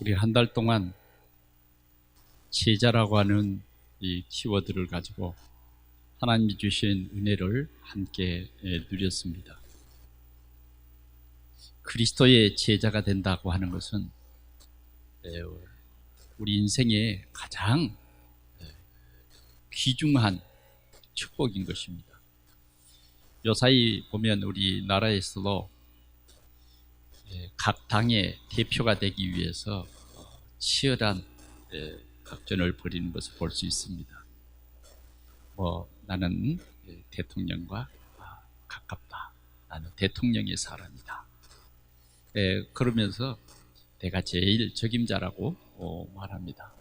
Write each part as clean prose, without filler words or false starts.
우리 한 달 동안 제자라고 하는 이 키워드를 가지고 하나님이 주신 은혜를 함께 누렸습니다. 그리스도의 제자가 된다고 하는 것은 우리 인생의 가장 귀중한 축복인 것입니다. 요사이 보면 우리나라에서도 각 당의 대표가 되기 위해서 치열한 각전을 벌이는 것을 볼 수 있습니다. 나는 대통령과 가깝다. 나는 대통령의 사람이다. 그러면서 내가 제일 적임자라고 말합니다.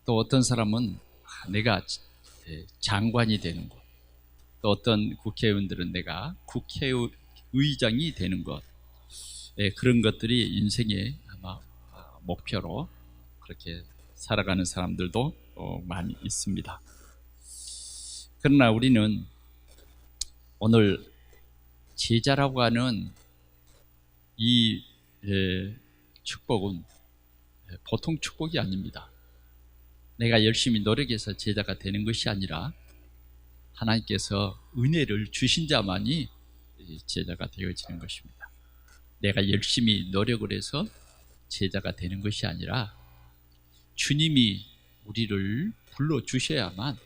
또 어떤 사람은 내가 장관이 되는 것, 또 어떤 국회의원들은 내가 국회의장이 되는 것, 그런 것들이 인생의 아마 목표로 그렇게 살아가는 사람들도 많이 있습니다. 그러나 우리는 오늘 제자라고 하는 이 축복은 보통 축복이 아닙니다. 내가 열심히 노력해서 제자가 되는 것이 아니라 하나님께서 은혜를 주신 자만이 제자가 되어지는 것입니다. 내가 열심히 노력을 해서 제자가 되는 것이 아니라 주님이 우리를 불러주셔야만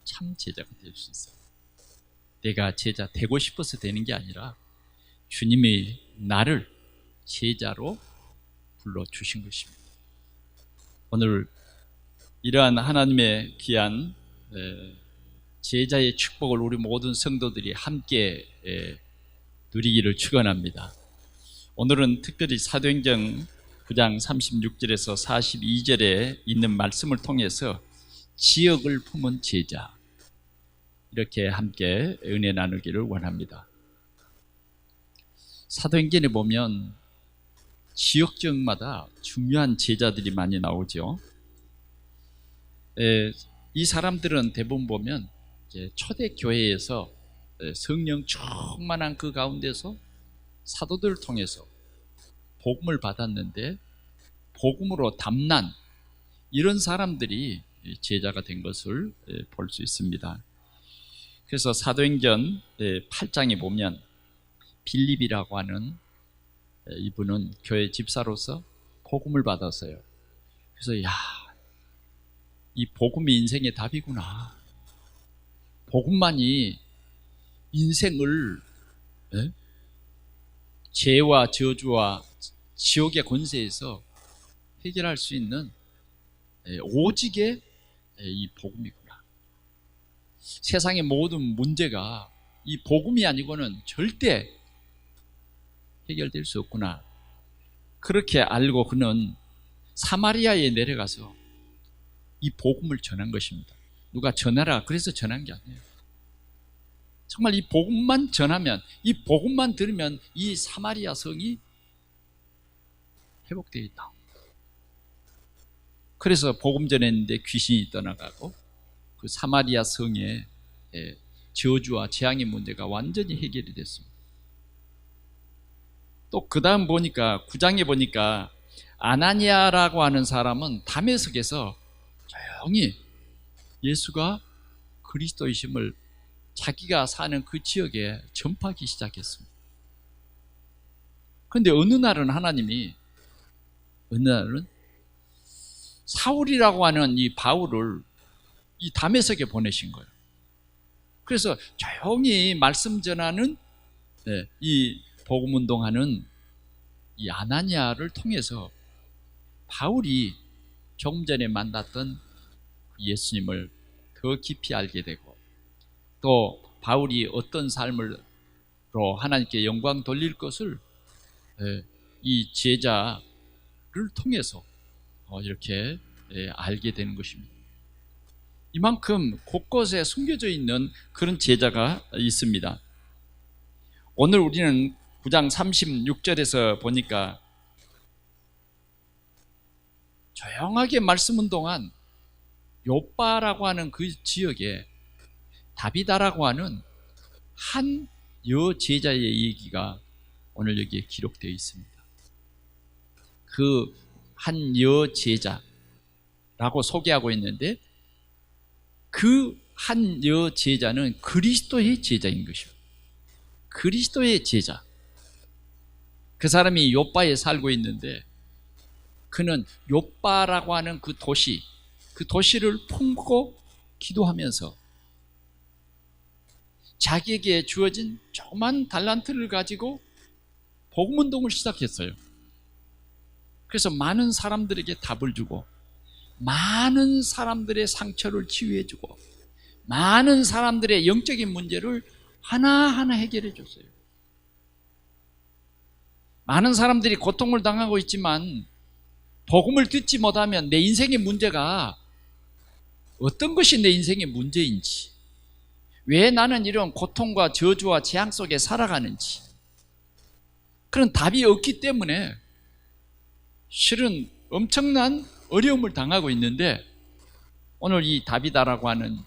참 제자가 될 수 있어요. 내가 제자 되고 싶어서 되는 게 아니라 주님이 나를 제자로 불러주신 것입니다. 오늘 이러한 하나님의 귀한 제자의 축복을 우리 모든 성도들이 함께 누리기를 축원합니다. 오늘은 특별히 사도행전 9장 36절에서 42절에 있는 말씀을 통해서 지역을 품은 제자, 이렇게 함께 은혜 나누기를 원합니다. 사도행전에 보면 지역마다 중요한 제자들이 많이 나오죠. 이 사람들은 대부분 보면 초대교회에서 성령 충만한 그 가운데서 사도들을 통해서 복음을 받았는데 복음으로 담난 이런 사람들이 제자가 된 것을 볼 수 있습니다. 그래서 사도행전 8장에 보면 빌립이라고 하는 이분은 교회 집사로서 복음을 받았어요. 그래서 이 복음이 인생의 답이구나. 복음만이 인생을 죄와 저주와 지옥의 권세에서 해결할 수 있는 오직의 이 복음이구나. 세상의 모든 문제가 이 복음이 아니고는 절대 해결될 수 없구나. 그렇게 알고 그는 사마리아에 내려가서 이 복음을 전한 것입니다. 누가 전하라 그래서 전한 게 아니에요. 정말 이 복음만 전하면, 이 복음만 들으면 이 사마리아 성이 회복되어 있다. 그래서 복음 전했는데 귀신이 떠나가고 그 사마리아 성의 저주와 재앙의 문제가 완전히 해결이 됐습니다. 또 그 다음 보니까 9장에 보니까 아나니아라고 하는 사람은 다메섹에서 조용히 예수가 그리스도이심을 자기가 사는 그 지역에 전파하기 시작했습니다. 그런데 어느 날은 사울이라고 하는 이 바울을 이 다메섹에 보내신 거예요. 그래서 조용히 말씀 전하는 이 복음 운동하는 이 아나니아를 통해서 바울이 조금 전에 만났던 예수님을 더 깊이 알게 되고, 또 바울이 어떤 삶으로 하나님께 영광 돌릴 것을 이 제자를 통해서 이렇게 알게 되는 것입니다. 이만큼 곳곳에 숨겨져 있는 그런 제자가 있습니다. 오늘 우리는 9장 36절에서 보니까 조용하게 말씀은 동안 요빠라고 하는 그 지역에 다비다라고 하는 한 여제자의 얘기가 오늘 여기에 기록되어 있습니다. 그 한 여제자라고 소개하고 있는데 그 한 여제자는 그리스도의 제자인 것입니다. 그리스도의 제자. 그 사람이 욥바에 살고 있는데 그는 욥바라고 하는 그 도시를 품고 기도하면서 자기에게 주어진 조그만 달란트를 가지고 복음운동을 시작했어요. 그래서 많은 사람들에게 답을 주고 많은 사람들의 상처를 치유해주고 많은 사람들의 영적인 문제를 하나하나 해결해 줬어요. 많은 사람들이 고통을 당하고 있지만 복음을 듣지 못하면 내 인생의 문제가 어떤 것이 내 인생의 문제인지, 왜 나는 이런 고통과 저주와 재앙 속에 살아가는지 그런 답이 없기 때문에 실은 엄청난 어려움을 당하고 있는데, 오늘 이 다비다라고 하는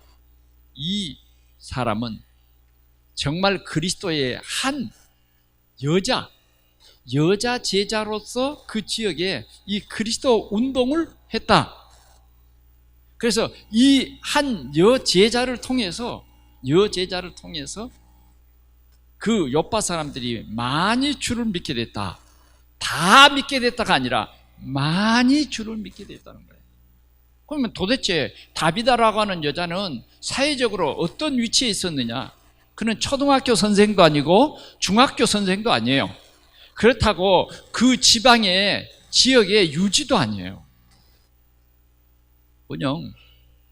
이 사람은 정말 그리스도의 한 여자 제자로서 그 지역에 이 그리스도 운동을 했다. 그래서 이 한 여제자를 통해서 그 욥바 사람들이 많이 주를 믿게 됐다. 다 믿게 됐다가 아니라 많이 주를 믿게 됐다는 거예요. 그러면 도대체 다비다라고 하는 여자는 사회적으로 어떤 위치에 있었느냐? 그는 초등학교 선생도 아니고 중학교 선생도 아니에요. 그렇다고 그 지방의 지역의 유지도 아니에요. 그냥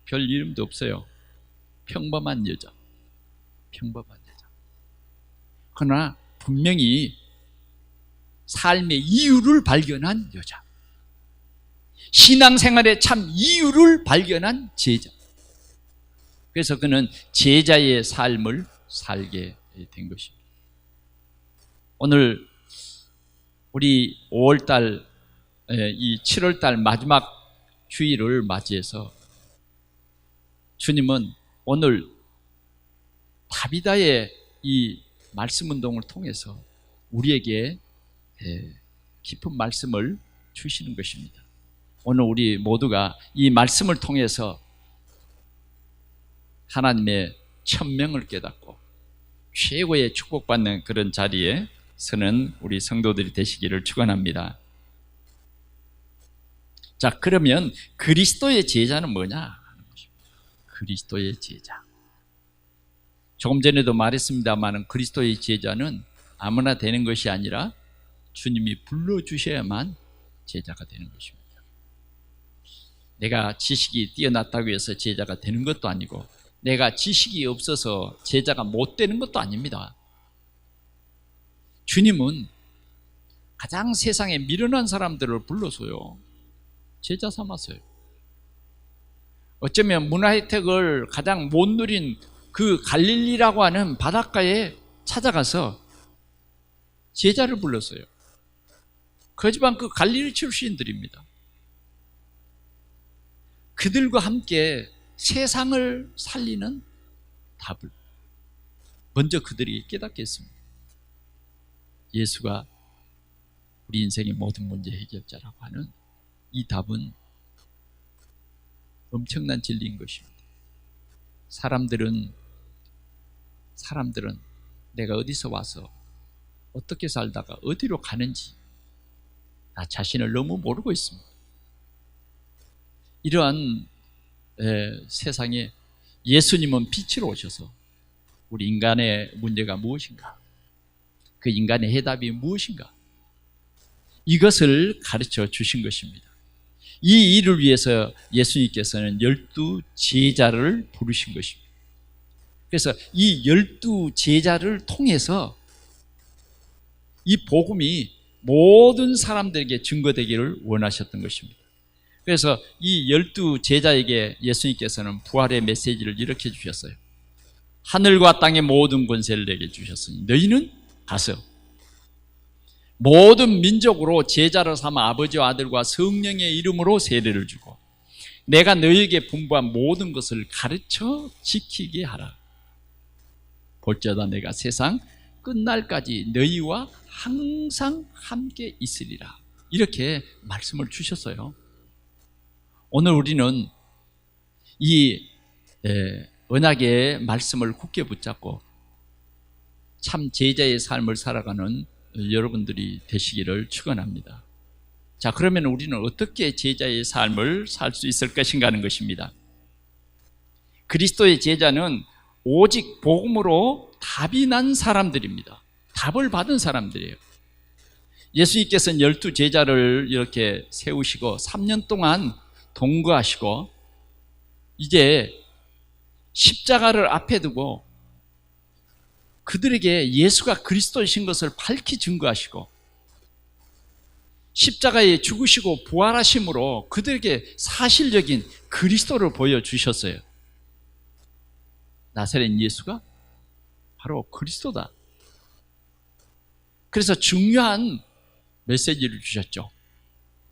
별 이름도 없어요. 평범한 여자. 그러나 분명히 삶의 이유를 발견한 여자. 신앙생활의 참 이유를 발견한 제자. 그래서 그는 제자의 삶을 살게 된 것입니다. 오늘 우리 5월달, 이 7월달 마지막 주일을 맞이해서 주님은 오늘 다비다의 이 말씀 운동을 통해서 우리에게 깊은 말씀을 주시는 것입니다. 오늘 우리 모두가 이 말씀을 통해서 하나님의 천명을 깨닫고 최고의 축복받는 그런 자리에 서는 우리 성도들이 되시기를 축원합니다. 자, 그러면 그리스도의 제자는 뭐냐 하는 것입니다. 그리스도의 제자. 조금 전에도 말했습니다만 그리스도의 제자는 아무나 되는 것이 아니라 주님이 불러주셔야만 제자가 되는 것입니다. 내가 지식이 뛰어났다고 해서 제자가 되는 것도 아니고 내가 지식이 없어서 제자가 못 되는 것도 아닙니다. 주님은 가장 세상에 미련한 사람들을 불러서요 제자 삼았어요. 어쩌면 문화 혜택을 가장 못 누린 그 갈릴리라고 하는 바닷가에 찾아가서 제자를 불렀어요. 그 집안 그 갈릴리 출신들입니다. 그들과 함께 세상을 살리는 답을 먼저 그들이 깨닫게 했습니다. 예수가 우리 인생의 모든 문제 해결자라고 하는 이 답은 엄청난 진리인 것입니다. 사람들은 내가 어디서 와서 어떻게 살다가 어디로 가는지 나 자신을 너무 모르고 있습니다. 이러한 세상에 예수님은 빛으로 오셔서 우리 인간의 문제가 무엇인가, 그 인간의 해답이 무엇인가, 이것을 가르쳐 주신 것입니다. 이 일을 위해서 예수님께서는 12 제자를 부르신 것입니다. 그래서 이 12 제자를 통해서 이 복음이 모든 사람들에게 증거되기를 원하셨던 것입니다. 그래서 이 12 제자에게 예수님께서는 부활의 메시지를 이렇게 주셨어요. 하늘과 땅의 모든 권세를 내게 주셨으니 너희는 가서 모든 민족으로 제자를 삼아 아버지와 아들과 성령의 이름으로 세례를 주고 내가 너희에게 분부한 모든 것을 가르쳐 지키게 하라. 볼지어다 내가 세상 끝날까지 너희와 항상 함께 있으리라. 이렇게 말씀을 주셨어요. 오늘 우리는 이 언약의 말씀을 굳게 붙잡고 참 제자의 삶을 살아가는 여러분들이 되시기를 축원합니다. 자, 그러면 우리는 어떻게 제자의 삶을 살 수 있을 것인가 하는 것입니다. 그리스도의 제자는 오직 복음으로 답이 난 사람들입니다. 답을 받은 사람들이에요. 예수님께서는 12제자를 이렇게 세우시고 3년 동안 동거하시고 이제 십자가를 앞에 두고 그들에게 예수가 그리스도이신 것을 밝히 증거하시고 십자가에 죽으시고 부활하심으로 그들에게 사실적인 그리스도를 보여주셨어요. 나사렛 예수가 바로 그리스도다. 그래서 중요한 메시지를 주셨죠.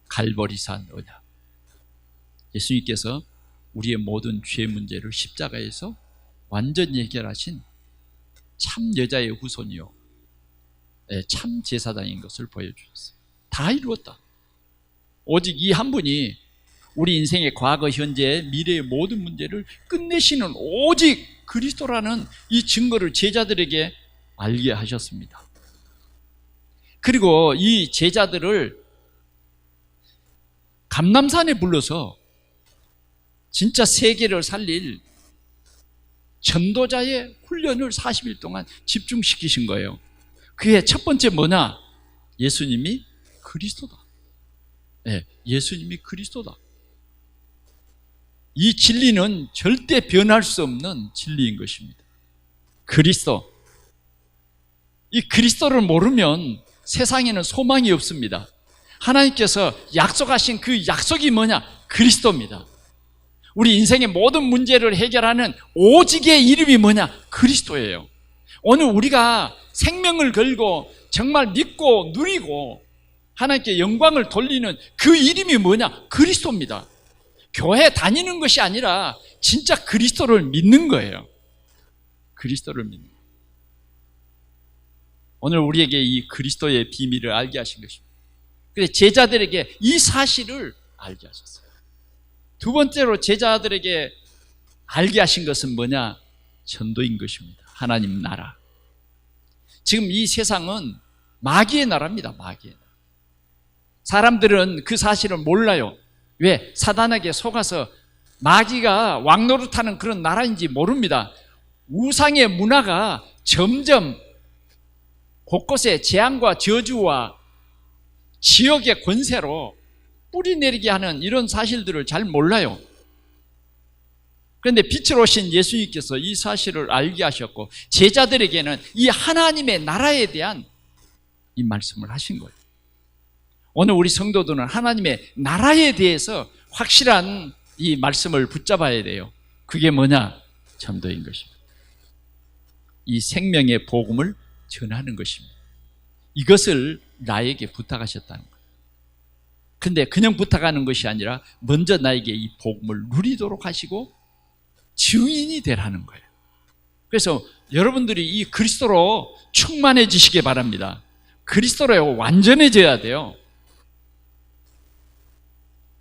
갈보리산 언약. 예수님께서 우리의 모든 죄 문제를 십자가에서 완전히 해결하신 참 여자의 후손이요 참 제사장인 것을 보여주셨어요. 다 이루었다. 오직 이 한 분이 우리 인생의 과거, 현재, 미래의 모든 문제를 끝내시는 오직 그리스도라는 이 증거를 제자들에게 알게 하셨습니다. 그리고 이 제자들을 감람산에 불러서 진짜 세계를 살릴 전도자의 훈련을 40일 동안 집중시키신 거예요. 그게 첫 번째 뭐냐? 예수님이 그리스도다. 네, 예수님이 그리스도다. 이 진리는 절대 변할 수 없는 진리인 것입니다. 그리스도. 이 그리스도를 모르면 세상에는 소망이 없습니다. 하나님께서 약속하신 그 약속이 뭐냐? 그리스도입니다. 우리 인생의 모든 문제를 해결하는 오직의 이름이 뭐냐? 그리스도예요. 오늘 우리가 생명을 걸고 정말 믿고 누리고 하나님께 영광을 돌리는 그 이름이 뭐냐? 그리스도입니다. 교회 다니는 것이 아니라 진짜 그리스도를 믿는 거예요. 그리스도를 믿는 거예요. 오늘 우리에게 이 그리스도의 비밀을 알게 하신 것입니다. 그래서 제자들에게 이 사실을 알게 하셨어요. 두 번째로 제자들에게 알게 하신 것은 뭐냐? 전도인 것입니다. 하나님 나라. 지금 이 세상은 마귀의 나라입니다. 마귀의 나라. 사람들은 그 사실을 몰라요. 왜? 사단에게 속아서 마귀가 왕노릇하는 그런 나라인지 모릅니다. 우상의 문화가 점점 곳곳에 재앙과 저주와 지역의 권세로 뿌리내리게 하는 이런 사실들을 잘 몰라요. 그런데 빛으로 오신 예수님께서 이 사실을 알게 하셨고 제자들에게는 이 하나님의 나라에 대한 이 말씀을 하신 거예요. 오늘 우리 성도들은 하나님의 나라에 대해서 확실한 이 말씀을 붙잡아야 돼요. 그게 뭐냐? 전도인 것입니다. 이 생명의 복음을 전하는 것입니다. 이것을 나에게 부탁하셨다는 거예요. 근데 그냥 부탁하는 것이 아니라 먼저 나에게 이 복음을 누리도록 하시고 증인이 되라는 거예요. 그래서 여러분들이 이 그리스도로 충만해지시기 바랍니다. 그리스도로 완전해져야 돼요.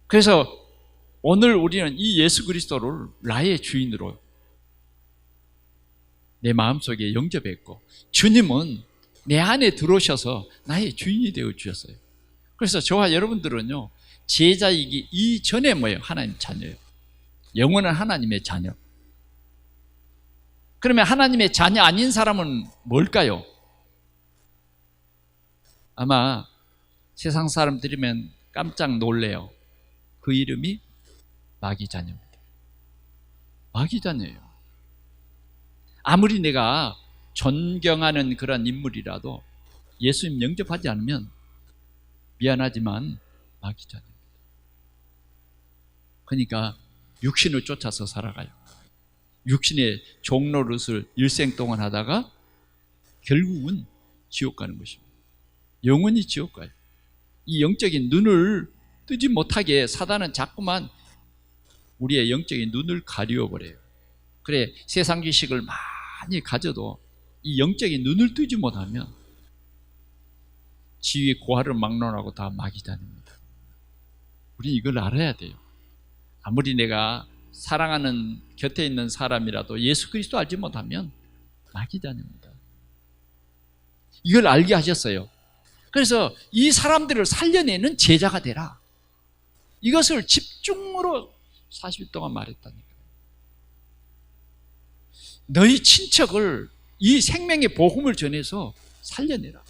그래서 오늘 우리는 이 예수 그리스도를 나의 주인으로 내 마음속에 영접했고 주님은 내 안에 들어오셔서 나의 주인이 되어 주셨어요. 그래서 저와 여러분들은요 제자이기 이전에 뭐예요? 하나님 자녀예요. 영원한 하나님의 자녀. 그러면 하나님의 자녀 아닌 사람은 뭘까요? 아마 세상 사람 들으면 깜짝 놀래요. 그 이름이 마귀 자녀입니다. 마귀 자녀예요. 아무리 내가 존경하는 그런 인물이라도 예수님 영접하지 않으면 미안하지만 마귀 자녀입니다. 그러니까 육신을 쫓아서 살아가요. 육신의 종노릇을 일생 동안 하다가 결국은 지옥 가는 것입니다. 영원히 지옥 가요. 이 영적인 눈을 뜨지 못하게 사단은 자꾸만 우리의 영적인 눈을 가리워버려요. 그래 세상 지식을 많이 가져도 이 영적인 눈을 뜨지 못하면 지위 고하를 막론하고 다 마귀다닙니다. 우리 이걸 알아야 돼요. 아무리 내가 사랑하는 곁에 있는 사람이라도 예수 그리스도 알지 못하면 마귀다닙니다. 이걸 알게 하셨어요. 그래서 이 사람들을 살려내는 제자가 되라. 이것을 집중으로 40일 동안 말했다니까요. 너희 친척을 이 생명의 복음을 전해서 살려내라.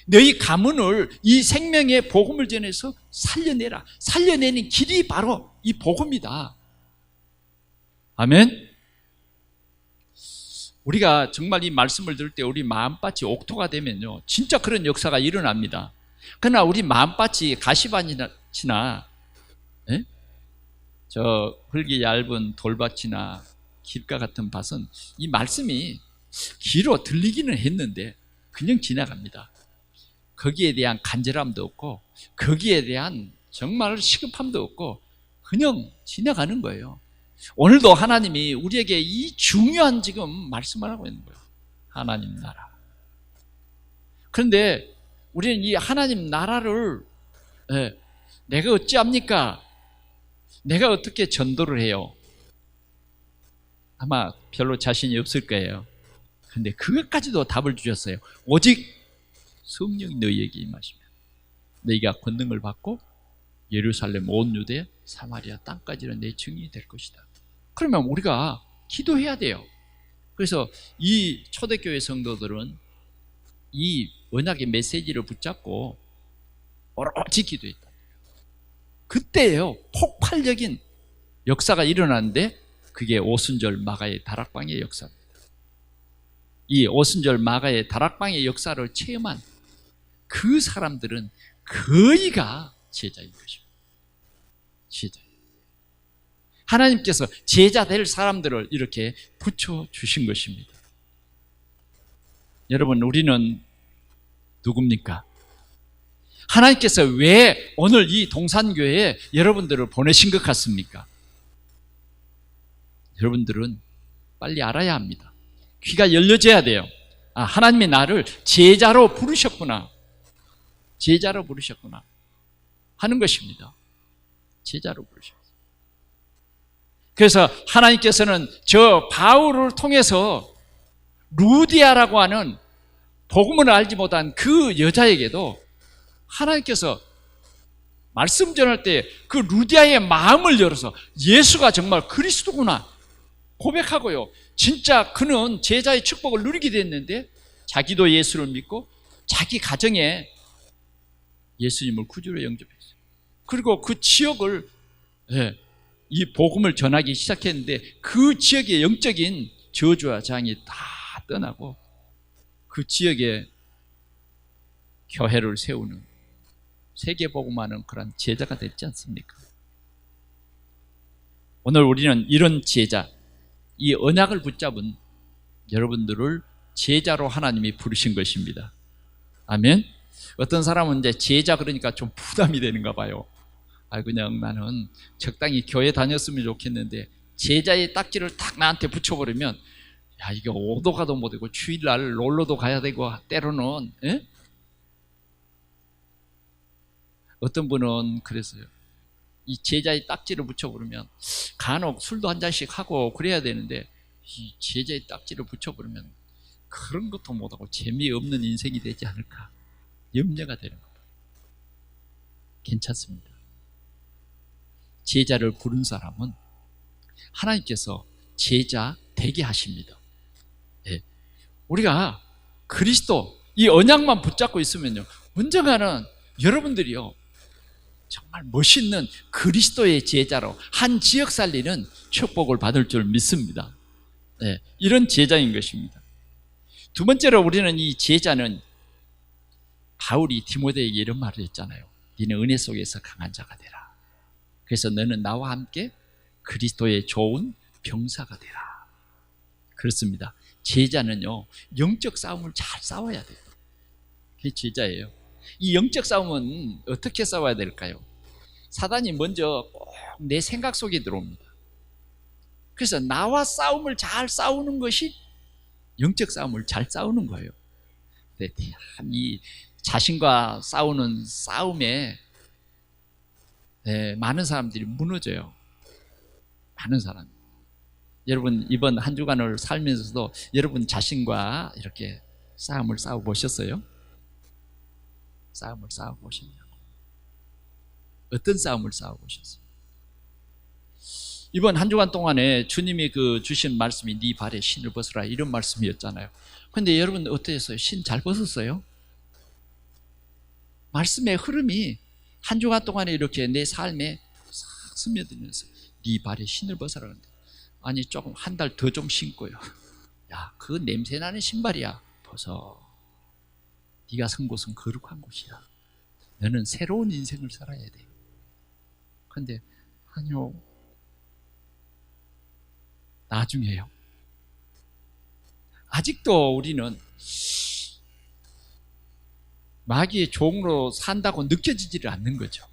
너희 가문을 이 생명의 복음을 전해서 살려내라. 살려내는 길이 바로 이 복음이다. 아멘. 우리가 정말 이 말씀을 들을 때 우리 마음밭이 옥토가 되면요, 진짜 그런 역사가 일어납니다. 그러나 우리 마음밭이 가시밭이나 저 흙이 얇은 돌밭이나 길가 같은 밭은 이 말씀이 귀로 들리기는 했는데 그냥 지나갑니다. 거기에 대한 간절함도 없고 거기에 대한 정말 시급함도 없고 그냥 지나가는 거예요. 오늘도 하나님이 우리에게 이 중요한 지금 말씀을 하고 있는 거예요. 하나님 나라. 그런데 우리는 이 하나님 나라를 내가 어찌합니까? 내가 어떻게 전도를 해요? 아마 별로 자신이 없을 거예요. 그런데 그것까지도 답을 주셨어요. 오직 성령이 너희에게 임하시면 너희가 권능을 받고 예루살렘 온 유대 사마리아 땅까지는 내 증인이 될 것이다. 그러면 우리가 기도해야 돼요. 그래서 이 초대교회 성도들은 이 언약의 메시지를 붙잡고 오로지 기도했다. 그때예요, 폭발적인 역사가 일어났는데 그게 오순절 마가의 다락방의 역사입니다. 이 오순절 마가의 다락방의 역사를 체험한 그 사람들은 거의가 제자인 것입니다. 제자. 하나님께서 제자 될 사람들을 이렇게 붙여주신 것입니다. 여러분, 우리는 누굽니까? 하나님께서 왜 오늘 이 동산교회에 여러분들을 보내신 것 같습니까? 여러분들은 빨리 알아야 합니다. 귀가 열려져야 돼요. 아, 하나님이 나를 제자로 부르셨구나. 제자로 부르셨구나 하는 것입니다. 제자로 부르셨어요. 그래서 하나님께서는 저 바울을 통해서 루디아라고 하는 복음을 알지 못한 그 여자에게도 하나님께서 말씀 전할 때 그 루디아의 마음을 열어서 예수가 정말 그리스도구나 고백하고요, 진짜 그는 제자의 축복을 누리게 됐는데 자기도 예수를 믿고 자기 가정에 예수님을 구주로 영접했어요. 그리고 그 지역을 이 복음을 전하기 시작했는데 그 지역의 영적인 저주와 장이 다 떠나고 그 지역에 교회를 세우는 세계복음하는 그런 제자가 됐지 않습니까? 오늘 우리는 이런 제자, 이 언약을 붙잡은 여러분들을 제자로 하나님이 부르신 것입니다. 아멘. 어떤 사람은 이제 제자 그러니까 좀 부담이 되는가 봐요. 그냥 나는 적당히 교회 다녔으면 좋겠는데 제자의 딱지를 딱 나한테 붙여버리면 이게 오도 가도 못하고 주일날 놀러도 가야 되고 때로는 어떤 분은 그랬어요. 이 제자의 딱지를 붙여버리면 간혹 술도 한 잔씩 하고 그래야 되는데 이 제자의 딱지를 붙여버리면 그런 것도 못하고 재미없는 인생이 되지 않을까 염려가 되는 거예요. 괜찮습니다. 제자를 부른 사람은 하나님께서 제자 되게 하십니다. 우리가 그리스도 이 언약만 붙잡고 있으면요, 언젠가는 여러분들이요 정말 멋있는 그리스도의 제자로 한 지역 살리는 축복을 받을 줄 믿습니다. 이런 제자인 것입니다. 두 번째로 우리는 이 제자는 바울이 디모데에게 이런 말을 했잖아요. 너는 은혜 속에서 강한 자가 되라. 그래서 너는 나와 함께 그리스도의 좋은 병사가 되라. 그렇습니다. 제자는요 영적 싸움을 잘 싸워야 돼요. 그게 제자예요. 이 영적 싸움은 어떻게 싸워야 될까요? 사단이 먼저 꼭 내 생각 속에 들어옵니다. 그래서 나와 싸움을 잘 싸우는 것이 영적 싸움을 잘 싸우는 거예요. 이 자신과 싸우는 싸움에 많은 사람들이 무너져요. 많은 사람. 여러분 이번 한 주간을 살면서도 여러분 자신과 이렇게 싸움을 싸워보셨어요? 싸움을 싸워보셨냐고. 어떤 싸움을 싸워보셨어요? 이번 한 주간 동안에 주님이 주신 말씀이 네 발에 신을 벗으라 이런 말씀이었잖아요. 근데 여러분 어땠어요? 신 잘 벗었어요? 말씀의 흐름이 한 주간 동안에 이렇게 내 삶에 싹 스며들면서 네 발에 신을 벗으라 그러는데, 아니 조금 한 달 더 좀 신고요. 야, 그 냄새나는 신발이야. 벗어. 네가 선 곳은 거룩한 곳이야. 너는 새로운 인생을 살아야 돼. 근데 아니요, 나중에요. 아직도 우리는 마귀의 종으로 산다고 느껴지지를 않는 거죠.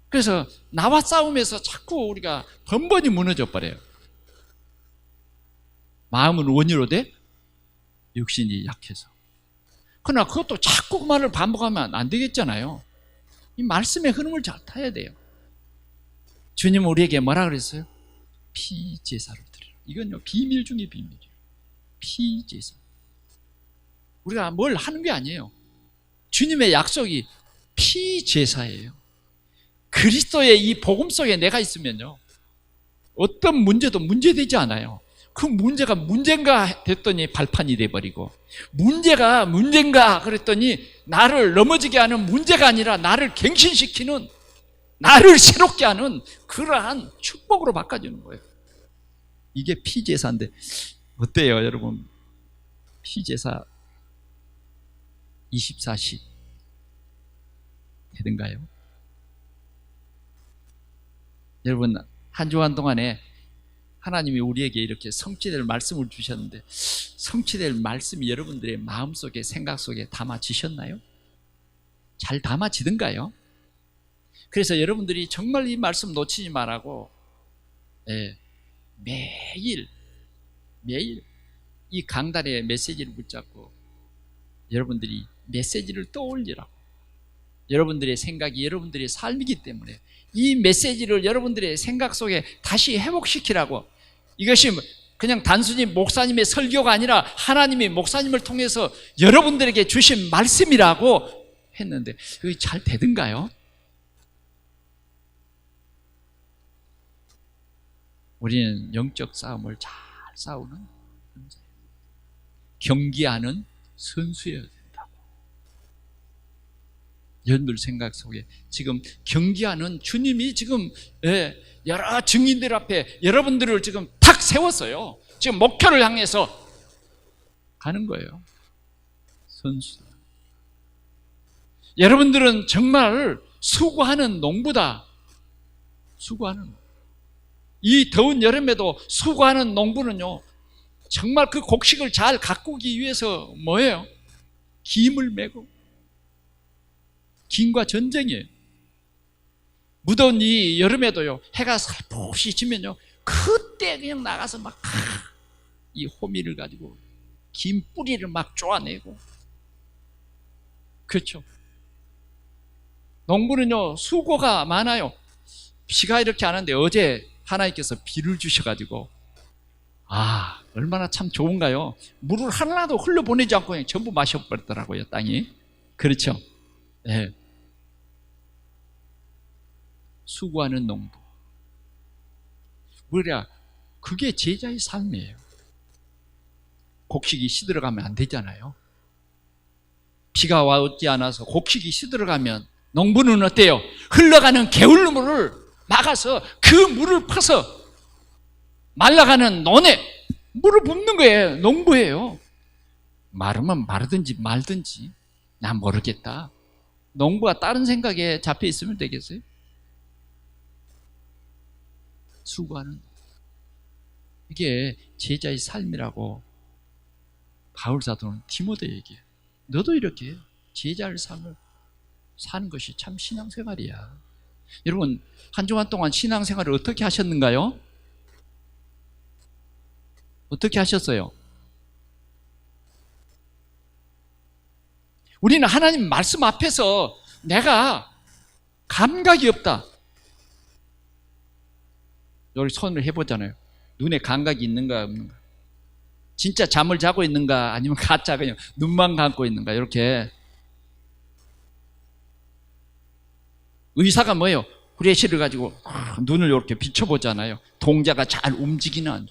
그래서 나와 싸움에서 자꾸 우리가 번번이 무너져 버려요. 마음은 원이로 돼? 육신이 약해서. 그러나 그것도 자꾸 그 말을 반복하면 안 되겠잖아요. 이 말씀의 흐름을 잘 타야 돼요. 주님은 우리에게 뭐라 그랬어요? 피제사를 드리라. 이건요 비밀 중에 비밀이에요. 피제사. 우리가 뭘 하는 게 아니에요. 주님의 약속이 피제사예요. 그리스도의 이 복음 속에 내가 있으면요 어떤 문제도 문제되지 않아요. 그 문제가 문제인가 됐더니 발판이 돼버리고, 문제가 문제인가 그랬더니 나를 넘어지게 하는 문제가 아니라 나를 갱신시키는, 나를 새롭게 하는 그러한 축복으로 바꿔주는 거예요. 이게 피제사인데 어때요 여러분? 피제사 24시 되던가요? 여러분 한 주간 동안에 하나님이 우리에게 이렇게 성취될 말씀을 주셨는데, 성취될 말씀이 여러분들의 마음속에 생각 속에 담아지셨나요? 잘 담아지던가요? 그래서 여러분들이 정말 이 말씀 놓치지 말라고 매일 이 강단의 메시지를 붙잡고 여러분들이 메시지를 떠올리라고. 여러분들의 생각이 여러분들의 삶이기 때문에 이 메시지를 여러분들의 생각 속에 다시 회복시키라고. 이것이 그냥 단순히 목사님의 설교가 아니라 하나님이 목사님을 통해서 여러분들에게 주신 말씀이라고 했는데 그게 잘 되던가요? 우리는 영적 싸움을 잘 싸우는 존재예요. 경기하는 선수여야 된다고. 여러분들 생각 속에 지금 경기하는 주님이 지금 여러 증인들 앞에 여러분들을 지금 탁 세웠어요. 지금 목표를 향해서 가는 거예요. 선수. 여러분들은 정말 수고하는 농부다. 수고하는. 이 더운 여름에도 수고하는 농부는요 정말 그 곡식을 잘 가꾸기 위해서 뭐예요? 김을 메고. 김과 전쟁이에요. 무더운 이 여름에도요 해가 살포시 지면요 그때 그냥 나가서 막 이 호미를 가지고 김 뿌리를 막 쪼아내고. 그렇죠. 농부는요 수고가 많아요. 비가 이렇게 안 하는데 어제 하나님께서 비를 주셔가지고 얼마나 참 좋은가요? 물을 하나도 흘려보내지 않고 그냥 전부 마셔버렸더라고요 땅이. 그렇죠. 네. 수고하는 농부. 뭐냐, 그게 제자의 삶이에요. 곡식이 시들어가면 안 되잖아요. 비가 와오지 않아서 곡식이 시들어가면 농부는 어때요? 흘러가는 게을물을 막아서 그 물을 퍼서 말라가는 논에 물을 붓는 거예요. 농부예요. 마르면 마르든지 말든지 난 모르겠다. 농부가 다른 생각에 잡혀 있으면 되겠어요? 수고하는, 이게 제자의 삶이라고 바울 사도는 디모데에게, 너도 이렇게 제자의 삶을 사는 것이 참 신앙생활이야. 여러분 한 주간 동안 신앙생활을 어떻게 하셨는가요? 어떻게 하셨어요? 우리는 하나님 말씀 앞에서 내가 감각이 없다. 여기 손을 해보잖아요. 눈에 감각이 있는가 없는가. 진짜 잠을 자고 있는가 아니면 가짜 그냥 눈만 감고 있는가. 이렇게. 의사가 뭐예요? 후레쉬를 가지고 눈을 이렇게 비춰보잖아요. 동자가 잘 움직이나 안.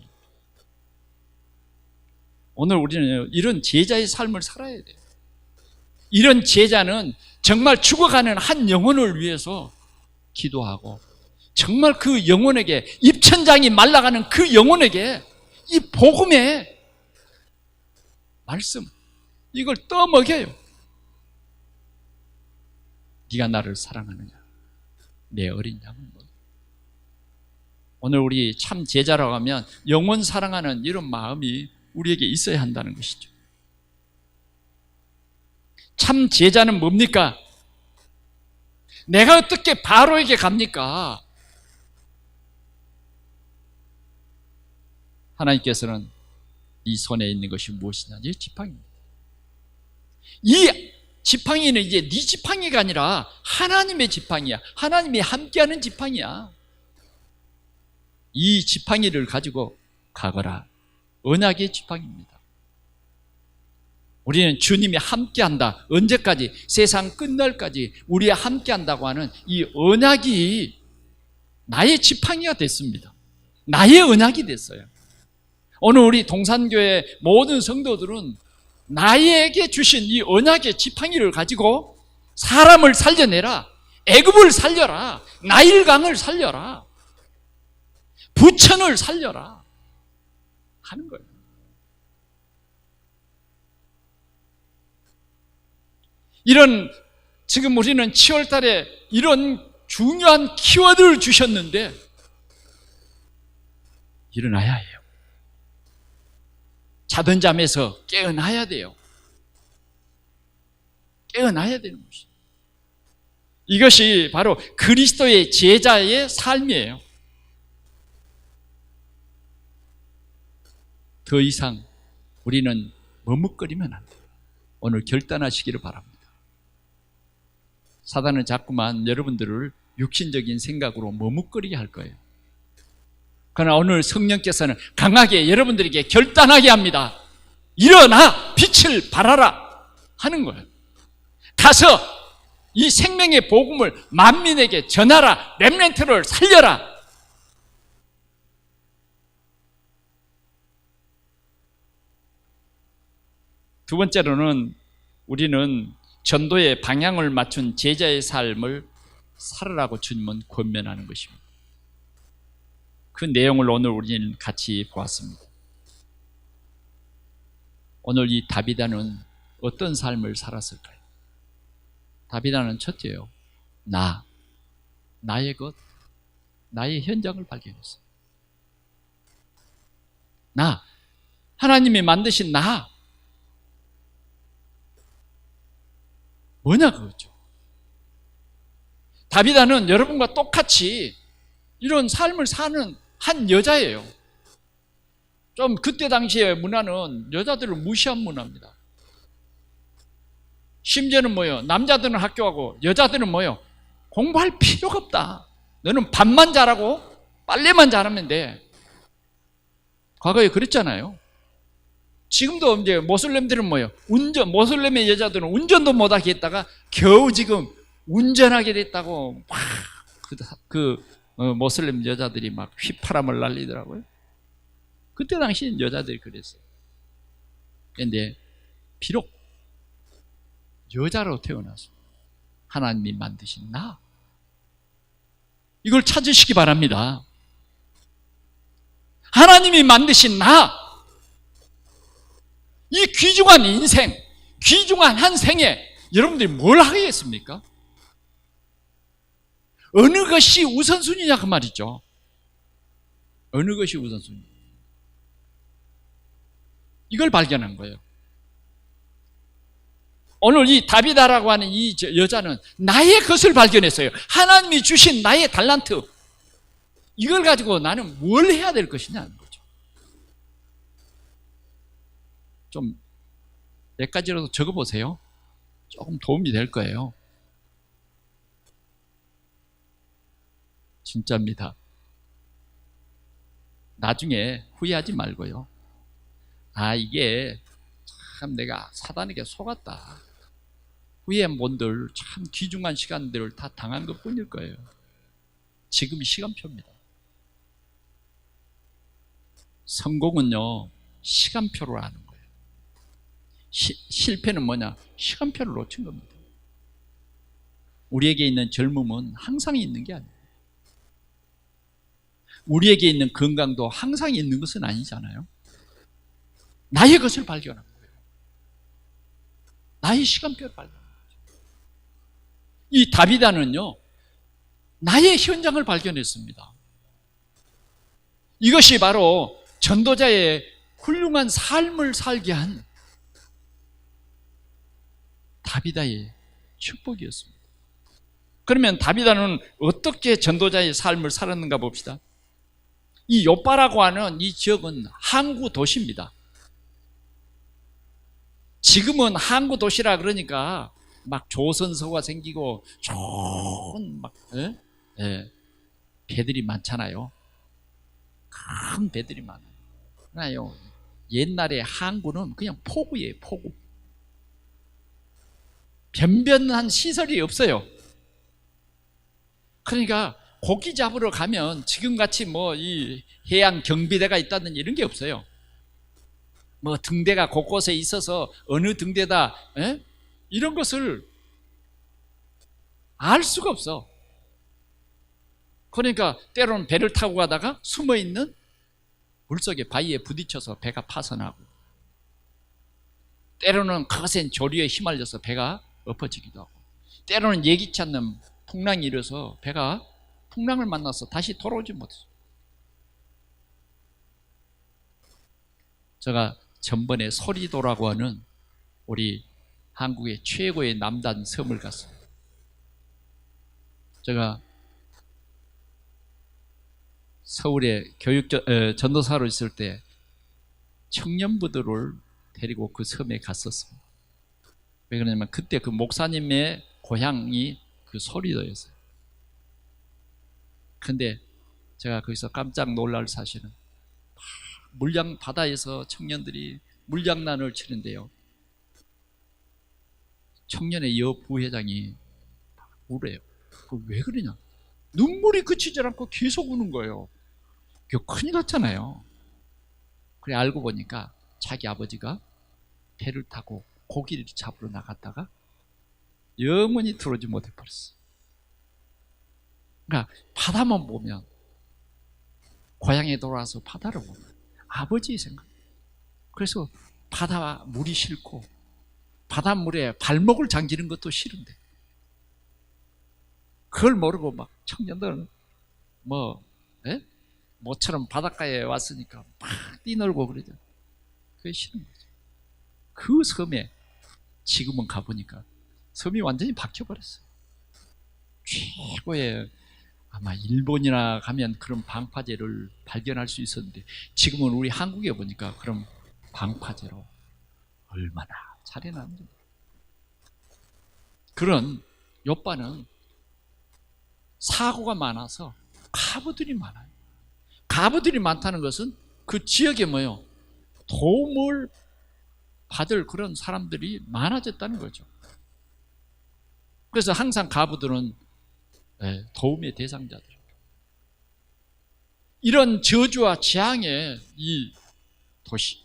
오늘 우리는 이런 제자의 삶을 살아야 돼요. 이런 제자는 정말 죽어가는 한 영혼을 위해서 기도하고 정말 그 영혼에게 입천장이 말라가는 그 영혼에게 이 복음의 말씀 이걸 떠먹여요. 네가 나를 사랑하느냐 내 어린 양을 먹어. 오늘 우리 참 제자라고 하면 영혼 사랑하는 이런 마음이 우리에게 있어야 한다는 것이죠. 참 제자는 뭡니까? 내가 어떻게 바로에게 갑니까? 하나님께서는 이 손에 있는 것이 무엇이냐? 이 지팡이입니다. 이 지팡이는 이제 네 지팡이가 아니라 하나님의 지팡이야. 하나님이 함께하는 지팡이야. 이 지팡이를 가지고 가거라. 언약의 지팡이입니다. 우리는 주님이 함께한다. 언제까지? 세상 끝날까지 우리와 함께한다고 하는 이 언약이 나의 지팡이가 됐습니다. 나의 언약이 됐어요. 오늘 우리 동산교회 모든 성도들은 나에게 주신 이 언약의 지팡이를 가지고 사람을 살려내라. 애굽을 살려라. 나일강을 살려라. 부천을 살려라. 하는 거예요. 이런 지금 우리는 7월 달에 이런 중요한 키워드를 주셨는데 일어나야 해요. 자던 잠에서 깨어나야 돼요. 깨어나야 되는 것이죠. 이것이 바로 그리스도의 제자의 삶이에요. 더 이상 우리는 머뭇거리면 안 돼요. 오늘 결단하시기를 바랍니다. 사단은 자꾸만 여러분들을 육신적인 생각으로 머뭇거리게 할 거예요. 그러나 오늘 성령께서는 강하게 여러분들에게 결단하게 합니다. 일어나 빛을 발하라 하는 거예요. 가서 이 생명의 복음을 만민에게 전하라. 렘넌트를 살려라. 두 번째로는 우리는 전도의 방향을 맞춘 제자의 삶을 살으라고 주님은 권면하는 것입니다. 그 내용을 오늘 우리는 같이 보았습니다. 오늘 이 다비다는 어떤 삶을 살았을까요? 다비다는 첫째요. 나의 것, 나의 현장을 발견했어요. 하나님이 만드신 뭐냐 그거죠. 다비다는 여러분과 똑같이 이런 삶을 사는 한 여자예요. 좀 그때 당시의 문화는 여자들을 무시한 문화입니다. 심지어는 뭐예요? 남자들은 학교 가고 여자들은 뭐예요? 공부할 필요가 없다. 너는 밥만 잘하고 빨래만 잘하면 돼. 과거에 그랬잖아요. 지금도 이제 모슬렘들은 뭐예요? 모슬렘의 여자들은 운전도 못하게 했다가 겨우 지금 운전하게 됐다고 막 모슬렘 여자들이 막 휘파람을 날리더라고요. 그때 당시엔 여자들이 그랬어요. 그런데 비록 여자로 태어나서 하나님이 만드신 이걸 찾으시기 바랍니다. 하나님이 만드신 이 귀중한 인생, 귀중한 한 생에 여러분들이 뭘 하겠습니까? 어느 것이 우선순위냐 그 말이죠. 어느 것이 우선순위? 이걸 발견한 거예요. 오늘 이 다비다라고 하는 이 여자는 나의 것을 발견했어요. 하나님이 주신 나의 달란트. 이걸 가지고 나는 뭘 해야 될 것이냐는 거죠. 좀 몇 가지라도 적어보세요. 조금 도움이 될 거예요. 진짜입니다. 나중에 후회하지 말고요. 이게 참 내가 사단에게 속았다. 후회한분들 참 귀중한 시간들을 다 당한 것 뿐일 거예요. 지금이 시간표입니다. 성공은요, 시간표로 하는 거예요. 실패는 뭐냐? 시간표를 놓친 겁니다. 우리에게 있는 젊음은 항상 있는 게 아니에요. 우리에게 있는 건강도 항상 있는 것은 아니잖아요. 나의 것을 발견하는 거예요. 나의 시간표를 발견하는 거죠. 이 다비다는요, 나의 현장을 발견했습니다. 이것이 바로 전도자의 훌륭한 삶을 살게 한 다비다의 축복이었습니다. 그러면 다비다는 어떻게 전도자의 삶을 살았는가 봅시다. 이 요바라고 하는 이 지역은 항구 도시입니다. 지금은 항구 도시라 그러니까 막 조선소가 생기고 좋은 막 배들이 많잖아요. 큰 배들이 많아요. 그러나요, 옛날에 항구는 그냥 포구예요, 포구. 변변한 시설이 없어요. 그러니까 고기 잡으러 가면 지금같이 뭐 이 해양 경비대가 있다든지 이런 게 없어요. 뭐 등대가 곳곳에 있어서 어느 등대다 이런 것을 알 수가 없어. 그러니까 때로는 배를 타고 가다가 숨어있는 물속에 바위에 부딪혀서 배가 파손하고, 때로는 거센 조류에 휘말려서 배가 엎어지기도 하고, 때로는 예기치 않는 풍랑이 일어서 배가 풍랑을 만나서 다시 돌아오지 못했어요. 제가 전번에 소리도라고 하는 우리 한국의 최고의 남단 섬을 갔어요. 제가 서울에 전도사로 있을 때 청년부들을 데리고 그 섬에 갔었습니다. 왜 그러냐면 그때 그 목사님의 고향이 그 소리도였어요. 근데 제가 거기서 깜짝 놀랄 사실은 바다에서 청년들이 물장난을 치는데요, 청년의 여부회장이 우래요. 왜 그러냐? 눈물이 그치지 않고 계속 우는 거예요. 큰일 났잖아요. 그래 알고 보니까 자기 아버지가 배를 타고 고기를 잡으러 나갔다가 영원히 들어오지 못해버렸어. 그러니까 바다만 보면, 고향에 돌아와서 바다를 보면 아버지의 생각. 그래서 바다 물이 싫고 바닷물에 발목을 잠기는 것도 싫은데, 그걸 모르고 막 청년들은 모처럼 바닷가에 왔으니까 막 뛰놀고 그러죠. 그게 싫은 거죠. 그 섬에 지금은 가보니까 섬이 완전히 바뀌어버렸어요. 최고의, 아마 일본이나 가면 그런 방파제를 발견할 수 있었는데, 지금은 우리 한국에 보니까 그런 방파제로 얼마나 잘해놨는지. 그런 요바는 사고가 많아서 가부들이 많아요. 가부들이 많다는 것은 그 지역에 도움을 받을 그런 사람들이 많아졌다는 거죠. 그래서 항상 가부들은 도움의 대상자들. 이런 저주와 재앙의 이 도시,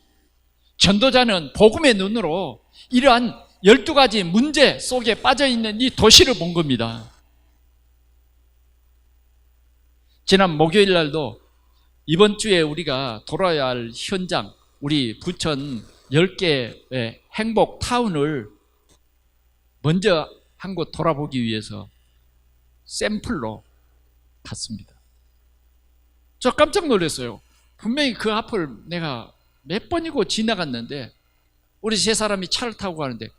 전도자는 복음의 눈으로 이러한 12가지 문제 속에 빠져있는 이 도시를 본 겁니다. 지난 목요일 날도 이번 주에 우리가 돌아야 할 현장, 우리 부천 10개의 행복 타운을 먼저 한 곳 돌아보기 위해서 샘플로 갔습니다. 저 깜짝 놀랐어요. 분명히 그 앞을 내가 몇 번이고 지나갔는데, 우리 세 사람이 차를 타고 가는데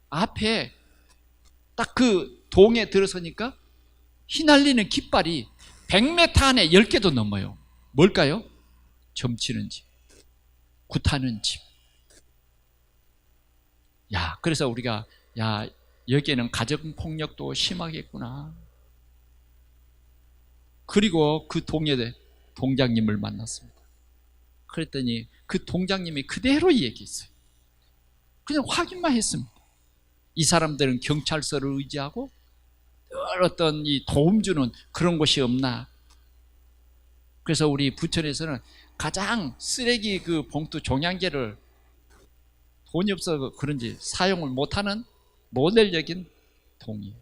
앞에 딱 그 동에 들어서니까 휘날리는 깃발이 100m 안에 10개도 넘어요. 뭘까요? 점치는 집, 굿하는 집. 그래서 우리가 여기에는 가정폭력도 심하겠구나. 그리고 그 동네 동장님을 만났습니다. 그랬더니 그 동장님이 그대로 얘기했어요. 그냥 확인만 했습니다. 이 사람들은 경찰서를 의지하고 늘 어떤 이 도움 주는 그런 곳이 없나. 그래서 우리 부천에서는 가장 쓰레기 그 봉투 종량제를 돈이 없어서 그런지 사용을 못하는 모델적인 동이에요.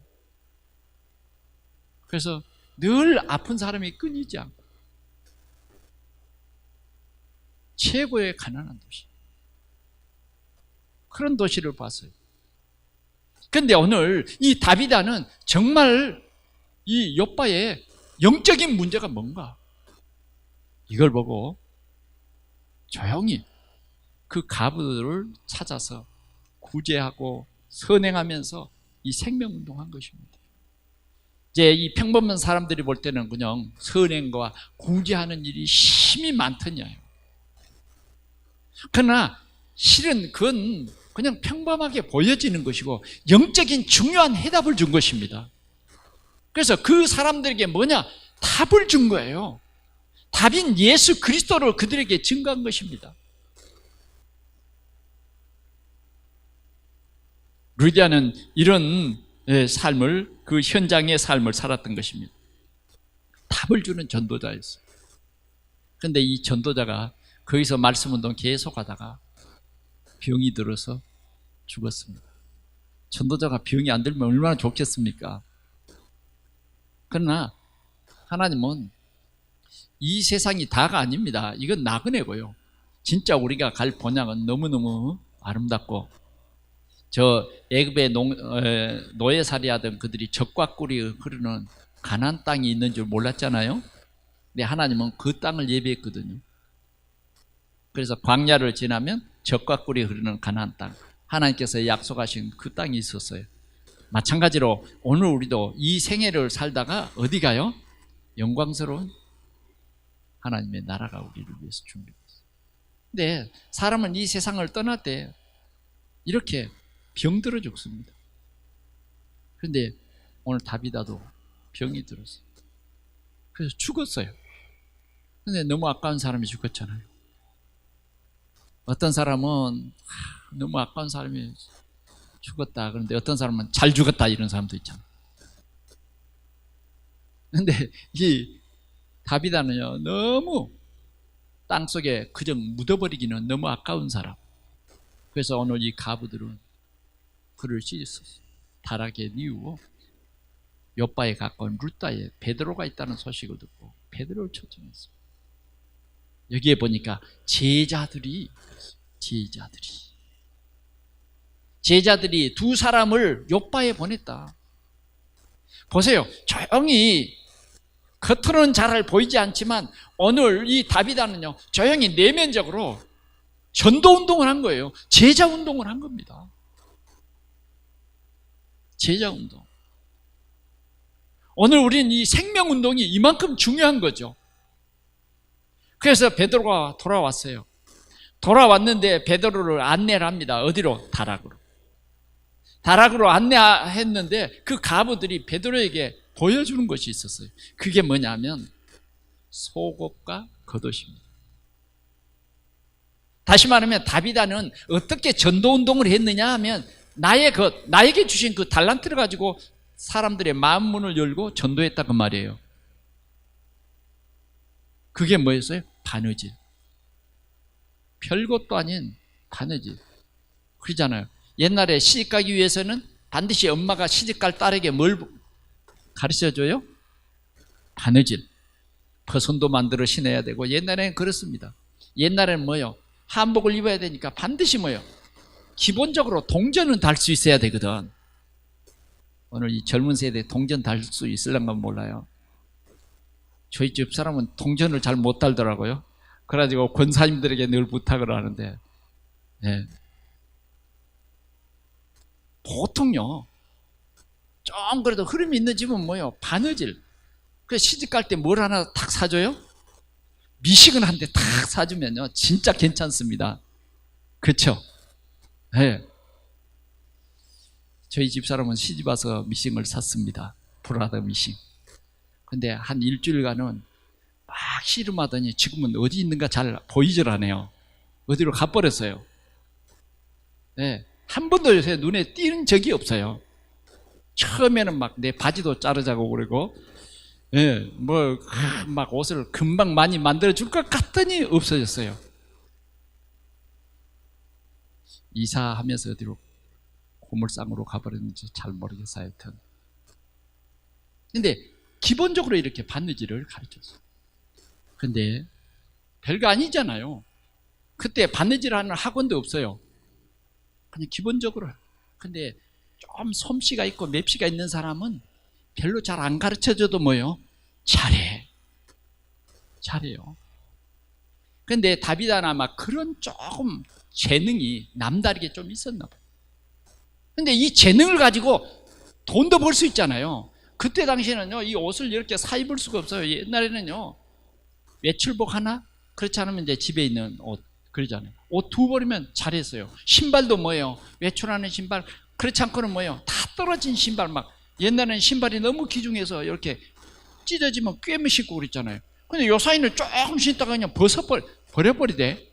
그래서 늘 아픈 사람이 끊이지 않고 최고의 가난한 도시, 그런 도시를 봤어요. 그런데 오늘 이 다비다는 정말 이 욥바의 영적인 문제가 뭔가, 이걸 보고 조용히 그 가부들을 찾아서 구제하고 선행하면서 이 생명운동한 것입니다. 이제 이 평범한 사람들이 볼 때는 그냥 선행과 구제하는 일이 힘이 많더냐요. 그러나 실은 그건 그냥 평범하게 보여지는 것이고 영적인 중요한 해답을 준 것입니다. 그래서 그 사람들에게 뭐냐? 답을 준 거예요. 답인 예수 그리스도를 그들에게 증거한 것입니다. 루디아는 이런 삶을, 그 현장의 삶을 살았던 것입니다. 답을 주는 전도자였어요. 그런데 이 전도자가 거기서 말씀운동 계속하다가 병이 들어서 죽었습니다. 전도자가 병이 안 들면 얼마나 좋겠습니까? 그러나 하나님은 이 세상이 다가 아닙니다. 이건 나그네고요. 진짜 우리가 갈 본향은 너무너무 아름답고, 저 애굽에 노예살이 하던 그들이 젖과 꿀이 흐르는 가나안 땅이 있는 줄 몰랐잖아요. 근데 하나님은 그 땅을 예비했거든요. 그래서 광야를 지나면 젖과 꿀이 흐르는 가나안 땅, 하나님께서 약속하신 그 땅이 있었어요. 마찬가지로 오늘 우리도 이 생애를 살다가 어디 가요? 영광스러운 하나님의 나라가 우리를 위해서 준비됐어요. 근데 사람은 이 세상을 떠날 때 이렇게 병들어 죽습니다. 그런데 오늘 다비다도 병이 들었어요. 그래서 죽었어요. 근데 너무 아까운 사람이 죽었잖아요. 어떤 사람은 너무 아까운 사람이 죽었다. 그런데 어떤 사람은 잘 죽었다, 이런 사람도 있잖아요. 그런데 이 다비다는요, 너무 땅속에 그저 묻어버리기는 너무 아까운 사람. 그래서 오늘 이 가부들은 그를 찢었어요. 다락에 뉘우고 욥바에 가까운 루다에 베드로가 있다는 소식을 듣고 베드로를 초청했어요. 여기에 보니까 제자들이 두 사람을 욥바에 보냈다. 보세요. 조용히, 겉으로는 잘 보이지 않지만 오늘 이 다비다는요, 조용히 내면적으로 전도운동을 한 거예요. 제자운동을 한 겁니다. 제자운동. 오늘 우리는 이 생명운동이 이만큼 중요한 거죠. 그래서 베드로가 돌아왔어요. 돌아왔는데 베드로를 안내를 합니다. 어디로? 다락으로. 다락으로 안내했는데 그 가부들이 베드로에게 보여주는 것이 있었어요. 그게 뭐냐면 속옷과 겉옷입니다. 다시 말하면 다비다는 어떻게 전도운동을 했느냐 하면 나에게 주신 그 달란트를 가지고 사람들의 마음 문을 열고 전도했다, 그 말이에요. 그게 뭐였어요? 바느질. 별것도 아닌 바느질. 그러잖아요. 옛날에 시집가기 위해서는 반드시 엄마가 시집갈 딸에게 뭘 가르쳐줘요? 바느질. 버선도 만들어 신어야 되고, 옛날에는 그렇습니다. 옛날에는 뭐요? 한복을 입어야 되니까 반드시 뭐요? 기본적으로 동전은 달 수 있어야 되거든. 오늘 이 젊은 세대 동전 달 수 있을런가 몰라요. 저희 집 사람은 동전을 잘 못 달더라고요. 그래가지고 권사님들에게 늘 부탁을 하는데, 네. 보통요, 좀 그래도 흐름이 있는 집은 뭐예요? 바느질. 그래서 시집 갈 때 뭘 하나 탁 사줘요? 미식은 한 대 탁 사주면요, 진짜 괜찮습니다. 그렇죠? 네. 저희 집사람은 시집와서 미싱을 샀습니다. 브라더 미싱. 근데 한 일주일간은 막 씨름하더니 지금은 어디 있는가 잘 보이질 않아요. 어디로 가버렸어요. 네, 한 번도 요새 눈에 띄는 적이 없어요. 처음에는 막 내 바지도 자르자고 그러고, 예, 막 옷을 금방 많이 만들어줄 것 같더니 없어졌어요. 이사하면서 어디로 고물상으로 가버렸는지 잘 모르겠어요. 하여튼. 근데 기본적으로 이렇게 바느질을 가르쳤어요. 근데 별거 아니잖아요. 그때 바느질 하는 학원도 없어요. 그냥 기본적으로. 근데 좀 솜씨가 있고 맵시가 있는 사람은 별로 잘 안 가르쳐줘도 뭐요? 잘해요. 근데 다비다나 막 그런 조금 재능이 남다르게 좀 있었나 봐요. 근데 이 재능을 가지고 돈도 벌 수 있잖아요. 그때 당시에는요, 이 옷을 이렇게 사 입을 수가 없어요. 옛날에는요, 외출복 하나? 그렇지 않으면 이제 집에 있는 옷, 그러잖아요. 옷 두 벌이면 잘했어요. 신발도 뭐예요? 외출하는 신발, 그렇지 않고는 뭐예요? 다 떨어진 신발 막, 옛날에는 신발이 너무 귀중해서 이렇게 찢어지면 꿰매 신고 그랬잖아요. 근데 요 사이는 조금 신다가 그냥 버려버리대.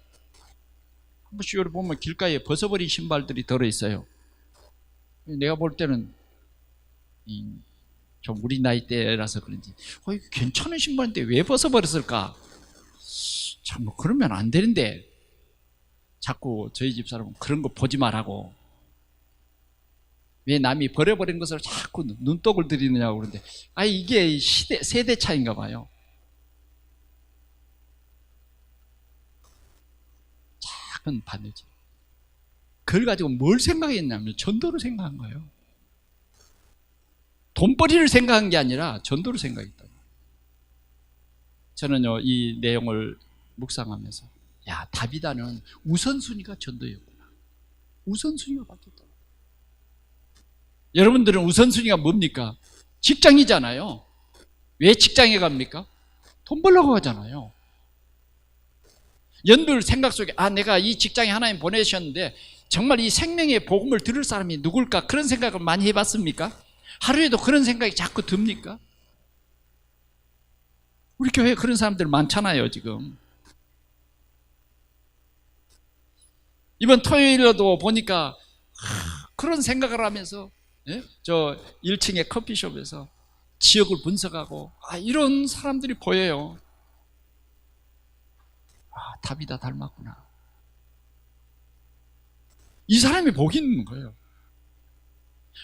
한 번씩 여기 보면 길가에 벗어버린 신발들이 들어있어요. 내가 볼 때는 좀 우리 나이 때라서 그런지 괜찮은 신발인데 왜 벗어버렸을까? 참 뭐 그러면 안 되는데 자꾸 저희 집사람은 그런 거 보지 말라고. 왜 남이 버려버린 것을 자꾸 눈독을 들이느냐고 그러는데, 이게 세대 차이인가 봐요. 작은 바느질. 그걸 가지고 뭘 생각했냐면 전도를 생각한 거예요. 돈벌이를 생각한 게 아니라 전도를 생각했다. 저는요, 이 내용을 묵상하면서, 다비다는 우선순위가 전도였구나. 우선순위가 바뀌었다. 여러분들은 우선순위가 뭡니까? 직장이잖아요. 왜 직장에 갑니까? 돈 벌려고 가잖아요. 연들 생각 속에 내가 이 직장에 하나님 보내셨는데 정말 이 생명의 복음을 들을 사람이 누굴까? 그런 생각을 많이 해봤습니까? 하루에도 그런 생각이 자꾸 듭니까? 우리 교회에 그런 사람들 많잖아요, 지금. 이번 토요일에도 보니까 그런 생각을 하면서 저 1층의 커피숍에서 지역을 분석하고 이런 사람들이 보여요. 다비다 닮았구나. 이 사람이 복이 있는 거예요.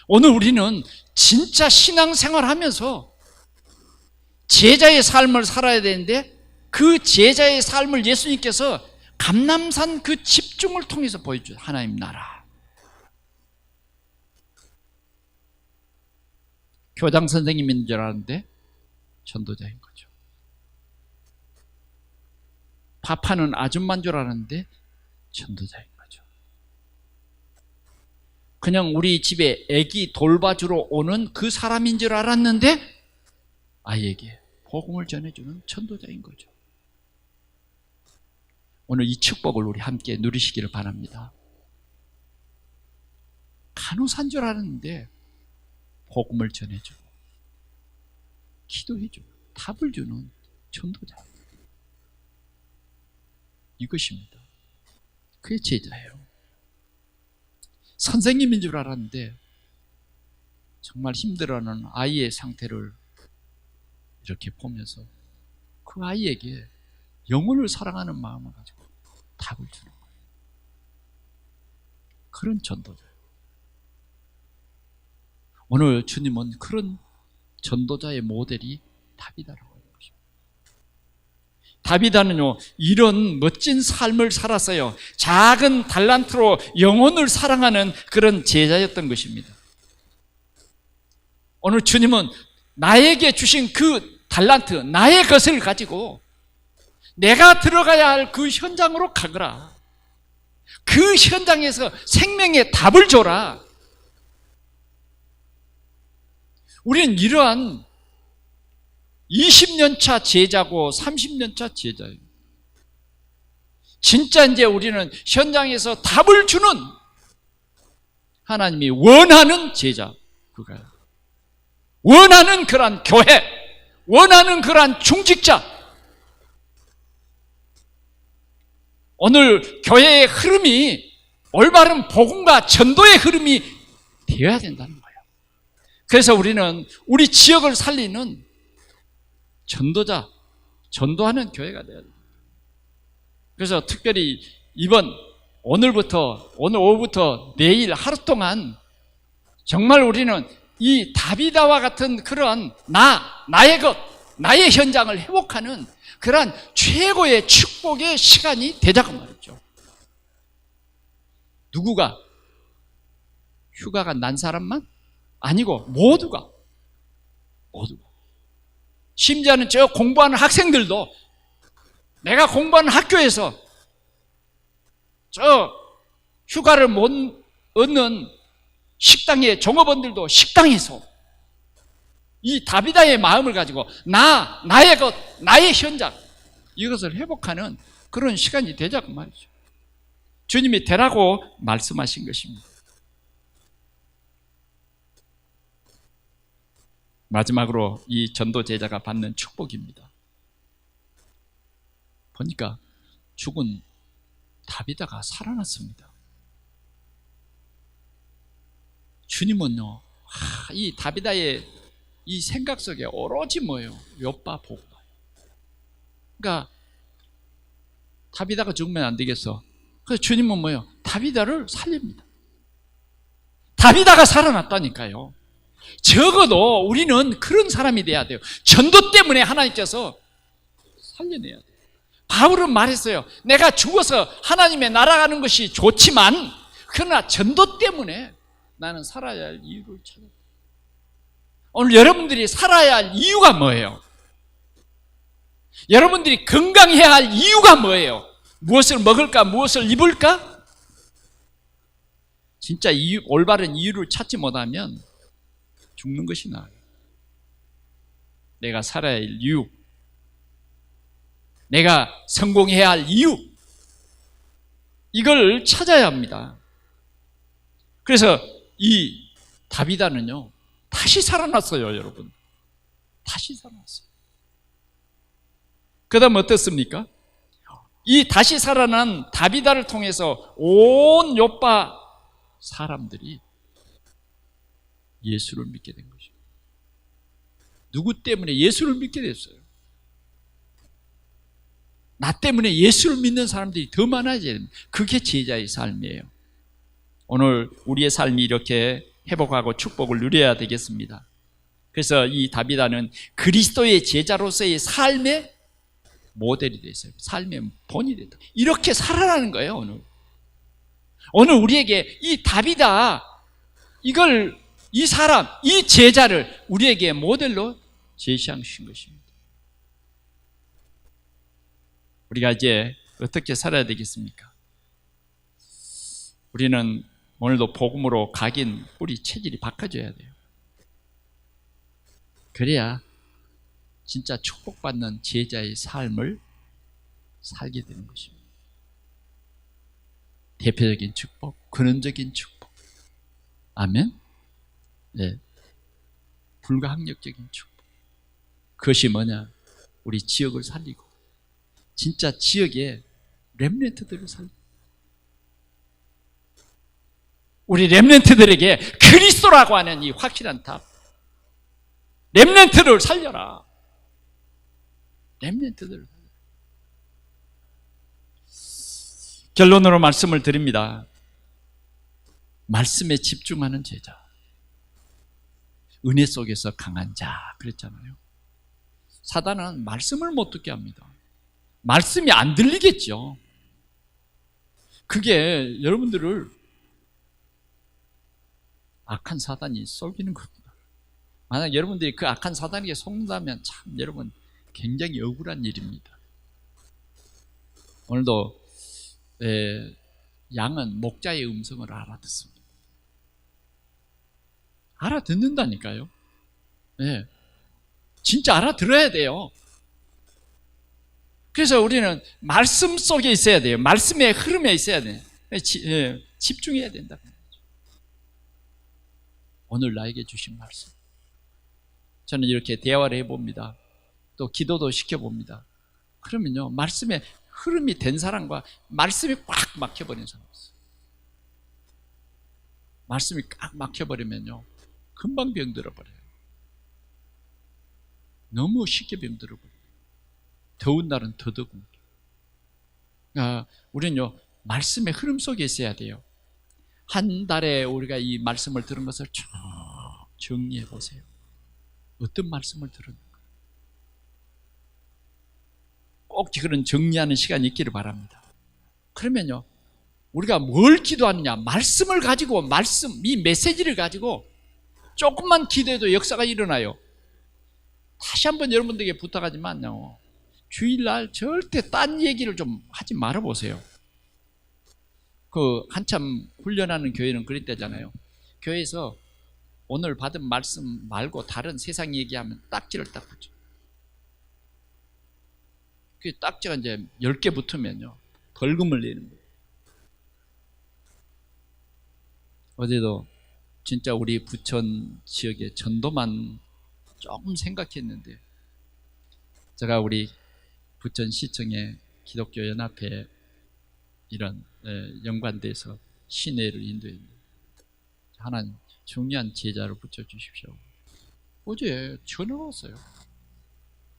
오늘 우리는 진짜 신앙생활 하면서 제자의 삶을 살아야 되는데 그 제자의 삶을 예수님께서 감람산 그 집중을 통해서 보여줘요. 하나님 나라. 교장 선생님인 줄 알았는데 전도자인 거죠. 밥하는 아줌마인 줄 알았는데 전도자인 거죠. 그냥 우리 집에 아기 돌봐주러 오는 그 사람인 줄 알았는데 아이에게 복음을 전해주는 전도자인 거죠. 오늘 이 축복을 우리 함께 누리시기를 바랍니다. 간호사인 줄 알았는데 복음을 전해주고 기도해주고 답을 주는 전도자. 이것입니다. 그의 제자예요. 선생님인 줄 알았는데 정말 힘들어하는 아이의 상태를 이렇게 보면서 그 아이에게 영혼을 사랑하는 마음을 가지고 답을 주는 거예요. 그런 전도자예요. 오늘 주님은 그런 전도자의 모델이 다비다라고 하는 것입니다. 다비다는요, 이런 멋진 삶을 살았어요. 작은 달란트로 영혼을 사랑하는 그런 제자였던 것입니다. 오늘 주님은 나에게 주신 그 달란트, 나의 것을 가지고 내가 들어가야 할 그 현장으로 가거라. 그 현장에서 생명의 답을 줘라. 우리는 이러한 20년 차 제자고 30년 차 제자예요. 진짜 이제 우리는 현장에서 답을 주는 하나님이 원하는 제자, 그거예요. 원하는 그러한 교회, 원하는 그러한 중직자. 오늘 교회의 흐름이 올바른 복음과 전도의 흐름이 되어야 된다는 거예요. 그래서 우리는 우리 지역을 살리는 전도자, 전도하는 교회가 되어야 돼요. 그래서 특별히 오늘 오후부터 내일 하루 동안 정말 우리는 이 다비다와 같은 그런 나의 것, 나의 현장을 회복하는 그러한 최고의 축복의 시간이 되자고 말이죠. 누구가? 휴가가 난 사람만? 아니고 모두가. 심지어는 저 공부하는 학생들도 내가 공부하는 학교에서 저 휴가를 못 얻는 식당의 종업원들도 식당에서 이 다비다의 마음을 가지고 나의 것, 나의 현장, 이것을 회복하는 그런 시간이 되자고 말이죠. 주님이 되라고 말씀하신 것입니다. 마지막으로 이 전도 제자가 받는 축복입니다. 보니까 죽은 다비다가 살아났습니다. 주님은요, 이 다비다의 이 생각 속에 오로지 뭐예요? 욥바 복음. 그러니까 다비다가 죽으면 안 되겠어. 그래서 주님은 뭐예요? 다비다를 살립니다. 다비다가 살아났다니까요. 적어도 우리는 그런 사람이 돼야 돼요. 전도 때문에 하나님께서 살려내야 돼요. 바울은 말했어요. 내가 죽어서 하나님의 나라 가는 것이 좋지만 그러나 전도 때문에 나는 살아야 할 이유를 찾았다. 오늘 여러분들이 살아야 할 이유가 뭐예요? 여러분들이 건강해야 할 이유가 뭐예요? 무엇을 먹을까? 무엇을 입을까? 진짜 올바른 이유를 찾지 못하면 죽는 것이 나아요. 내가 살아야 할 이유, 내가 성공해야 할 이유, 이걸 찾아야 합니다. 그래서 이 다비다는요, 다시 살아났어요, 여러분. 다시 살아났어요. 그 다음 어떻습니까? 이 다시 살아난 다비다를 통해서 온 욥바 사람들이 예수를 믿게 된 것이죠. 누구 때문에 예수를 믿게 됐어요? 나 때문에 예수를 믿는 사람들이 더 많아져야 됩니다. 그게 제자의 삶이에요. 오늘 우리의 삶이 이렇게 회복하고 축복을 누려야 되겠습니다. 그래서 이 다비다는 그리스도의 제자로서의 삶의 모델이 됐어요. 삶의 본이 됐다. 이렇게 살아라는 거예요. 오늘 우리에게 이 다비다, 이 사람, 이 제자를 우리에게 모델로 제시하신 것입니다. 우리가 이제 어떻게 살아야 되겠습니까? 우리는 오늘도 복음으로 각인 뿌리 체질이 바꿔줘야 돼요. 그래야 진짜 축복받는 제자의 삶을 살게 되는 것입니다. 대표적인 축복, 근원적인 축복. 아멘? 네. 불가항력적인 축복. 그것이 뭐냐? 우리 지역을 살리고 진짜 지역의 렘넌트들을 살리고 우리 렘넌트들에게 그리스도라고 하는 이 확실한 답, 렘넌트를 살려라. 렘넌트들을 살려라. 결론으로 말씀을 드립니다. 말씀에 집중하는 제자, 은혜 속에서 강한 자, 그랬잖아요. 사단은 말씀을 못 듣게 합니다. 말씀이 안 들리겠죠. 그게 여러분들을 악한 사단이 속이는 겁니다. 만약 여러분들이 그 악한 사단에게 속는다면 참 여러분 굉장히 억울한 일입니다. 오늘도 양은 목자의 음성을 알아듣습니다. 알아듣는다니까요. 네. 진짜 알아들어야 돼요. 그래서 우리는 말씀 속에 있어야 돼요. 말씀의 흐름에 있어야 돼요. 집중해야 된다. 오늘 나에게 주신 말씀. 저는 이렇게 대화를 해봅니다. 또 기도도 시켜봅니다. 그러면요, 말씀에 흐름이 된 사람과 말씀이 꽉 막혀버린 사람이 있어요. 말씀이 꽉 막혀버리면요, 금방 병들어버려요. 너무 쉽게 병들어버려요. 더운 날은 더더군. 우리는요, 말씀의 흐름 속에 있어야 돼요. 한 달에 우리가 이 말씀을 들은 것을 쭉 정리해 보세요. 어떤 말씀을 들었는가. 꼭 그런 정리하는 시간이 있기를 바랍니다. 그러면요, 우리가 뭘 기도하느냐, 말씀을 가지고, 이 메시지를 가지고 조금만 기도해도 역사가 일어나요. 다시 한번 여러분들에게 부탁하지만요, 주일날 절대 딴 얘기를 좀 하지 말아보세요. 한참 훈련하는 교회는 그럴 때잖아요. 교회에서 오늘 받은 말씀 말고 다른 세상 얘기하면 딱지를 딱 붙여. 그 딱지가 이제 10개 붙으면요, 벌금을 내는 거예요. 어제도 진짜 우리 부천 지역의 전도만 조금 생각했는데, 제가 우리 부천시청의 기독교연합회 이런 연관돼서 시내를 인도했는데, 하나님 중요한 제자를 붙여주십시오. 어제 전화가 왔어요.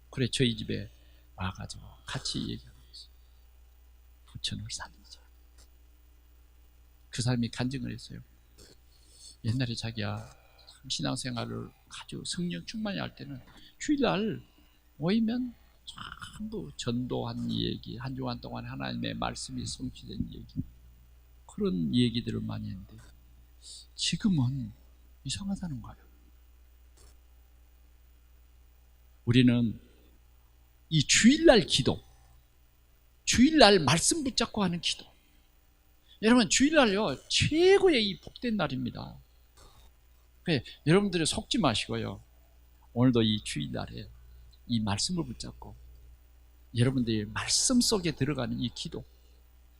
그래, 저희 집에 와가지고 같이 얘기하고 있어요. 부천을 살리자. 그 사람이 간증을 했어요. 옛날에 자기야 신앙생활을 아주 성령 충만히 할 때는 주일날 모이면 전부 전도한 얘기, 한 주간 동안 하나님의 말씀이 성취된 얘기, 그런 얘기들을 많이 했는데 지금은 이상하다는 거예요. 우리는 이 주일날 기도, 주일날 말씀 붙잡고 하는 기도, 여러분 주일날요 최고의 이 복된 날입니다. 여러분들이 속지 마시고요, 오늘도 이 주일날에 이 말씀을 붙잡고 여러분들이 말씀 속에 들어가는 이 기도,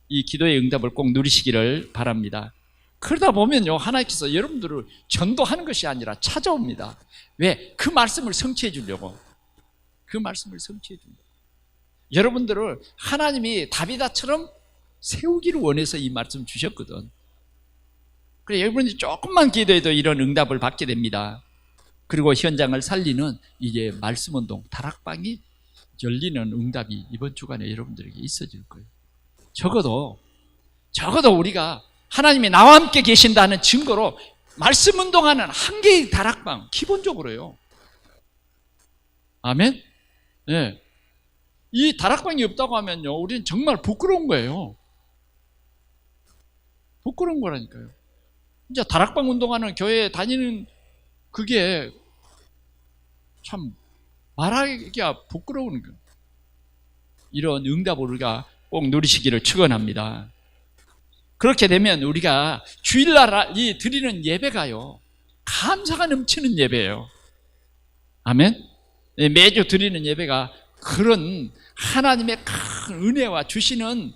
이 기도의 응답을 꼭 누리시기를 바랍니다. 그러다 보면요, 하나님께서 여러분들을 전도하는 것이 아니라 찾아옵니다. 왜? 그 말씀을 성취해 주려고. 그 말씀을 성취해 줍니다. 여러분들을 하나님이 다비다처럼 세우기를 원해서 이 말씀 주셨거든. 그래, 여러분이 조금만 기도해도 이런 응답을 받게 됩니다. 그리고 현장을 살리는 이제 말씀운동, 다락방이 열리는 응답이 이번 주간에 여러분들에게 있어질 거예요. 적어도 우리가 하나님이 나와 함께 계신다는 증거로 말씀운동하는 한 개의 다락방, 기본적으로요. 아멘? 네. 이 다락방이 없다고 하면요, 우리는 정말 부끄러운 거예요. 부끄러운 거라니까요. 진짜 다락방 운동하는 교회에 다니는 그게 참 말하기가 부끄러운 거예요. 이런 응답을 우리가 꼭 누리시기를 축원합니다. 그렇게 되면 우리가 주일날 이 드리는 예배가요, 감사가 넘치는 예배예요. 아멘? 매주 드리는 예배가 그런 하나님의 큰 은혜와 주시는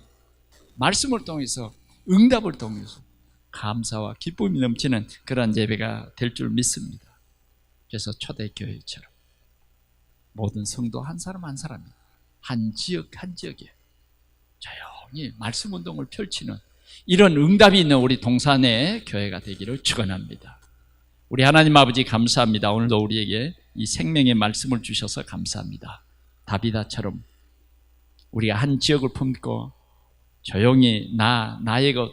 말씀을 통해서, 응답을 통해서 감사와 기쁨이 넘치는 그런 예배가 될 줄 믿습니다. 그래서 초대교회처럼 모든 성도 한 사람 한 사람이 한 지역 한 지역에 조용히 말씀 운동을 펼치는 이런 응답이 있는 우리 동산의 교회가 되기를 축원합니다. 우리 하나님 아버지 감사합니다. 오늘도 우리에게 이 생명의 말씀을 주셔서 감사합니다. 다비다처럼 우리가 한 지역을 품고 조용히 나의 것,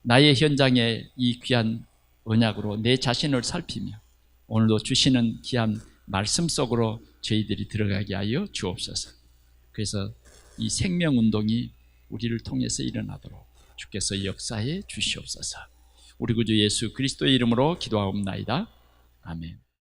나의 현장에 이 귀한 언약으로 내 자신을 살피며 오늘도 주시는 귀한 말씀 속으로 저희들이 들어가게 하여 주옵소서. 그래서 이 생명운동이 우리를 통해서 일어나도록 주께서 역사해 주시옵소서. 우리 구주 예수 그리스도의 이름으로 기도하옵나이다. 아멘.